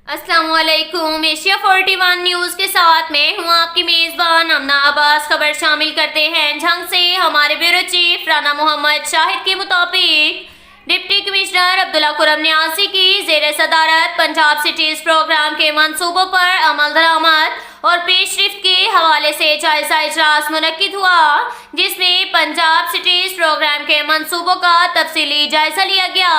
السلام علیکم۔ Asia 41 news کے ساتھ میں ہوں آپ کی میزبان امنا عباس۔ خبر شامل کرتے ہیں جھنگ سے۔ ہمارے بیورو چیف رانا محمد شاہد کے مطابق ڈپٹی کمشنر عبداللہ کرم نیازی کی زیر صدارت پنجاب سٹیز پروگرام کے منصوبوں پر عمل درآمد اور پیش رفت کے حوالے سے جائزہ اجلاس منعقد ہوا، جس میں پنجاب سٹیز پروگرام کے منصوبوں کا تفصیلی جائزہ لیا گیا۔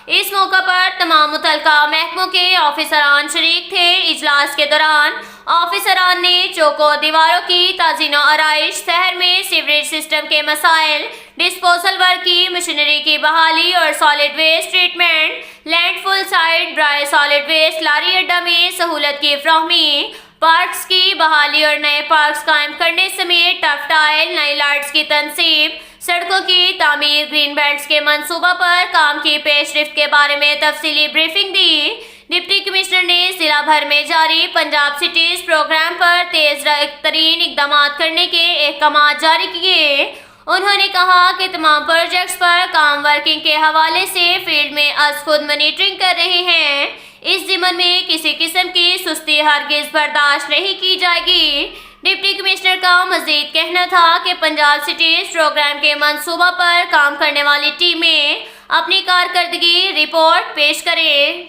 اس موقع پر تمام متعلقہ محکموں کے آفیسران شریک تھے۔ اجلاس کے دوران آفیسران نے چوکو دیواروں کی تزئین و آرائش، شہر میں سیوریج سسٹم کے مسائل، ڈسپوزل ورک کی مشینری کی بحالی اور سالڈ ویسٹ ٹریٹمنٹ، لینڈ فل سائٹ، ڈرائی سالڈ ویسٹ لاری اڈہ میں سہولت کی فراہمی، پارکس کی بحالی اور نئے پارکس قائم کرنے سمیت ٹف ٹائل، نئی لائٹس کی تنصیب، سڑکوں کی تعمیر، گرین بیلٹس کے منصوبہ پر کام کی پیش رفت کے بارے میں تفصیلی بریفنگ دی۔ ڈپٹی کمشنر نے ضلع بھر میں جاری پنجاب سٹیز پروگرام پر تیز ترین اقدامات کرنے کے احکامات جاری کیے۔ انہوں نے کہا کہ تمام پروجیکٹس پر کام ورکنگ کے حوالے سے فیلڈ میں از خود مانیٹرنگ کر رہے ہیں۔ اس ضمن میں کسی قسم کی سستی ہرگز برداشت نہیں کی جائے گی۔ ڈپٹی کمشنر کا مزید کہنا تھا کہ پنجاب سٹیز پروگرام کے منصوبہ پر کام کرنے والی ٹیمیں اپنی کارکردگی رپورٹ پیش کریں۔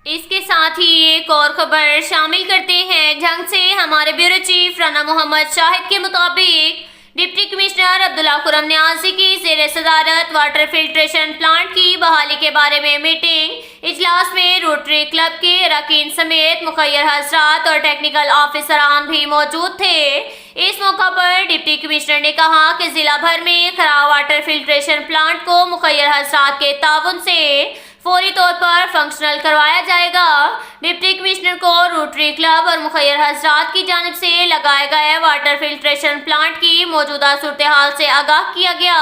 اس کے ساتھ ہی ایک اور خبر شامل کرتے ہیں جھنگ سے۔ ہمارے بیورو چیف رانا محمد شاہد کے مطابق ڈپٹی کمشنر عبداللہ کرم نیازی کی زیر صدارت واٹر فلٹریشن پلانٹ کی بحالی کے بارے میں میٹنگ اجلاس میں روٹری کلب کے اراکین سمیت مخیر حضرات اور ٹیکنیکل آفیسران بھی موجود تھے۔ اس موقع پر ڈپٹی کمشنر نے کہا کہ ضلع بھر میں خراب واٹر فلٹریشن پلانٹ کو مخیر حضرات کے تعاون سے فوری طور پر فنکشنل کروایا جائے گا۔ ڈپٹی کمشنر کو روٹری کلب اور مخیر حضرات کی جانب سے لگائے گئے واٹر فلٹریشن پلانٹ کی موجودہ صورتحال سے آگاہ کیا گیا۔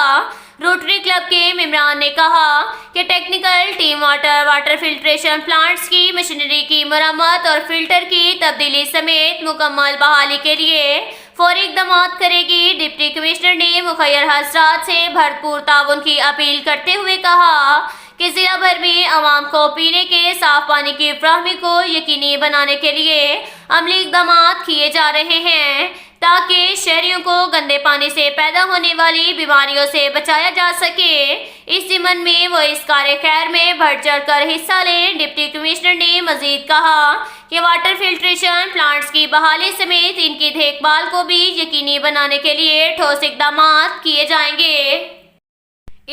روٹری کلب کے ممبران نے کہا کہ technical team water filtration plants کی مشینری کی مرمت اور فلٹر کی تبدیلی سمیت مکمل بحالی کے لیے فوری اقدامات کرے گی۔ ڈپٹی کمشنر نے مخیر حضرات سے بھرپور تعاون کی اپیل کرتے ہوئے کہا کہ ضلع بھر میں عوام کو پینے کے صاف پانی کی فراہمی کو یقینی بنانے کے لیے عملی اقدامات کیے جا رہے ہیں تاکہ شہریوں کو گندے پانی سے پیدا ہونے والی بیماریوں سے بچایا جا سکے۔ اس ضمن میں وہ اس کار خیر میں بڑھ چڑھ کر حصہ لیں۔ ڈپٹی کمشنر نے مزید کہا کہ واٹر فلٹریشن پلانٹس کی بحالی سمیت ان کی دیکھ بھال کو بھی یقینی بنانے کے لیے ٹھوس اقدامات کیے جائیں گے۔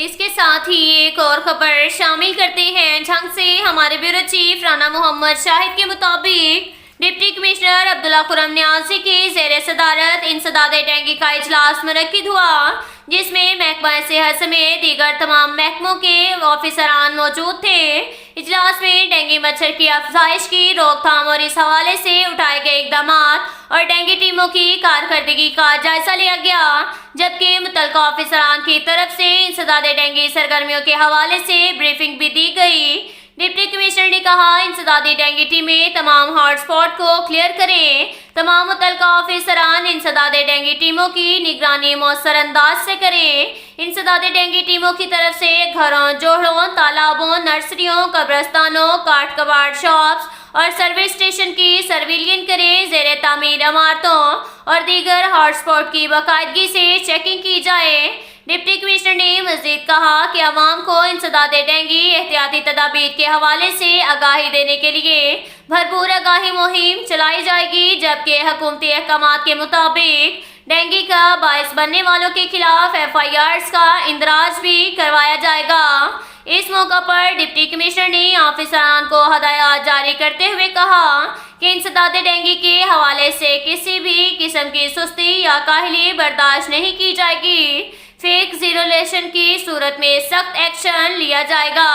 اس کے ساتھ ہی ایک اور خبر شامل کرتے ہیں جھنگ سے۔ ہمارے بیورو چیف رانا محمد شاہد کے مطابق ڈپٹی کمشنر عبداللہ کرم نیازی کی زیر صدارت انسداد ڈینگی کا اجلاس منعقد ہوا، جس میں محکمہ صحت سمیت دیگر تمام محکموں کے آفیسران موجود تھے۔ اجلاس میں ڈینگی مچھر کی افزائش کی روک تھام اور اس حوالے سے اٹھائے گئے اقدامات اور ڈینگی ٹیموں کی کارکردگی کا جائزہ لیا گیا، جبکہ متعلقہ آفیسران کی طرف سے انسداد ڈینگی سرگرمیوں کے حوالے سے بریفنگ بھی دی گئی۔ ڈپٹی کمشنر نے کہا انسدادی ڈینگی ٹیمیں تمام ہاٹ اسپاٹ کو کلیئر کریں۔ تمام متعلقہ آفیسران انسداد ڈینگی ٹیموں کی نگرانی مؤثر انداز سے کریں۔ انسداد ڈینگی ٹیموں کی طرف سے گھروں، جوڑوں، تالابوں، نرسریوں، قبرستانوں، کاٹ کباڑ شاپس اور سروس اسٹیشن کی سرویلین کریں۔ زیر تعمیر عمارتوں اور دیگر ہاٹ اسپاٹ کی باقاعدگی سے چیکنگ کی جائے۔ ڈپٹی کمشنر نے مزید کہا کہ عوام کو انسداد ڈینگی احتیاطی تدابیر کے حوالے سے آگاہی دینے کے لیے بھرپور آگاہی مہم چلائی جائے گی، جبکہ حکومتی احکامات کے مطابق ڈینگی کا باعث بننے والوں کے خلاف FIRs کا اندراج بھی کروایا جائے گا۔ اس موقع پر ڈپٹی کمشنر نے آفیسران کو ہدایات جاری کرتے ہوئے کہا کہ انسداد ڈینگی کے حوالے سے کسی بھی قسم کی سستی یا کاہلی برداشت نہیں کی جائے گی۔ فیک زیرولیشن کی صورت میں سخت ایکشن لیا جائے گا۔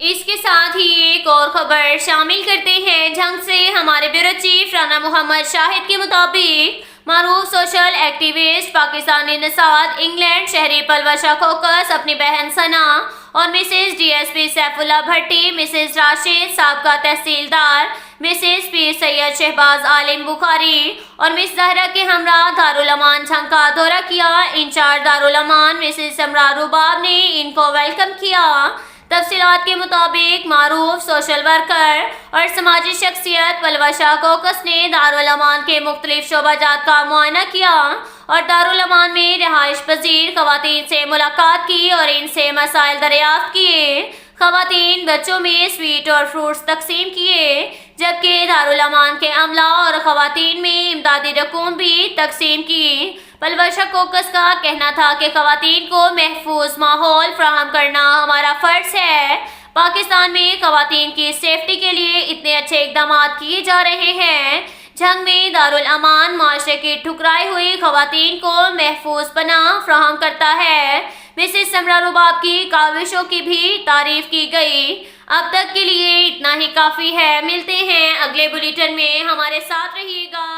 اس کے ساتھ ہی ایک اور خبر شامل کرتے ہیں جھنگ سے۔ ہمارے بیورو چیف رانا محمد شاہد کے مطابق معروف سوشل ایکٹیوسٹ پاکستانی نژاد انگلینڈ شہری پلوشا کوکس اپنی بہن ثنا اور مسز DSP سیف اللہ بھٹی، مسز راشد سابقہ تحصیلدار، مسز پیر سید شہباز عالم بخاری اور مس زہرا کے ہمراہ دارالامان جھنگ کا دورہ کیا۔ انچارج دارالامان مسز سمرا رباب نے ان کو ویلکم کیا۔ تفصیلات کے مطابق معروف سوشل ورکر اور سماجی شخصیت پلوشا کوکس نے دارالامان کے مختلف شعبہ جات کا معائنہ کیا اور دارالامان میں رہائش پذیر خواتین سے ملاقات کی اور ان سے مسائل دریافت کیے۔ خواتین بچوں میں سویٹ اور فروٹس تقسیم کیے، جبکہ دارالامان کے عملہ اور خواتین میں امدادی رقوم بھی تقسیم کی۔ پلوشا کوکس کا کہنا تھا کہ خواتین کو محفوظ ماحول فراہم کرنا ہمارا فرض ہے۔ پاکستان میں خواتین کی سیفٹی کے لیے اتنے اچھے اقدامات کیے جا رہے ہیں۔ جنگ میں دارالامان معاشرے کی ٹھکرائی ہوئی خواتین کو محفوظ پناہ فراہم کرتا ہے۔ مسز سمرا رباب کی کاوشوں کی بھی تعریف کی گئی۔ اب تک کے لیے اتنا ہی کافی ہے۔ ملتے ہیں اگلے بلیٹن میں، ہمارے ساتھ رہیے گا۔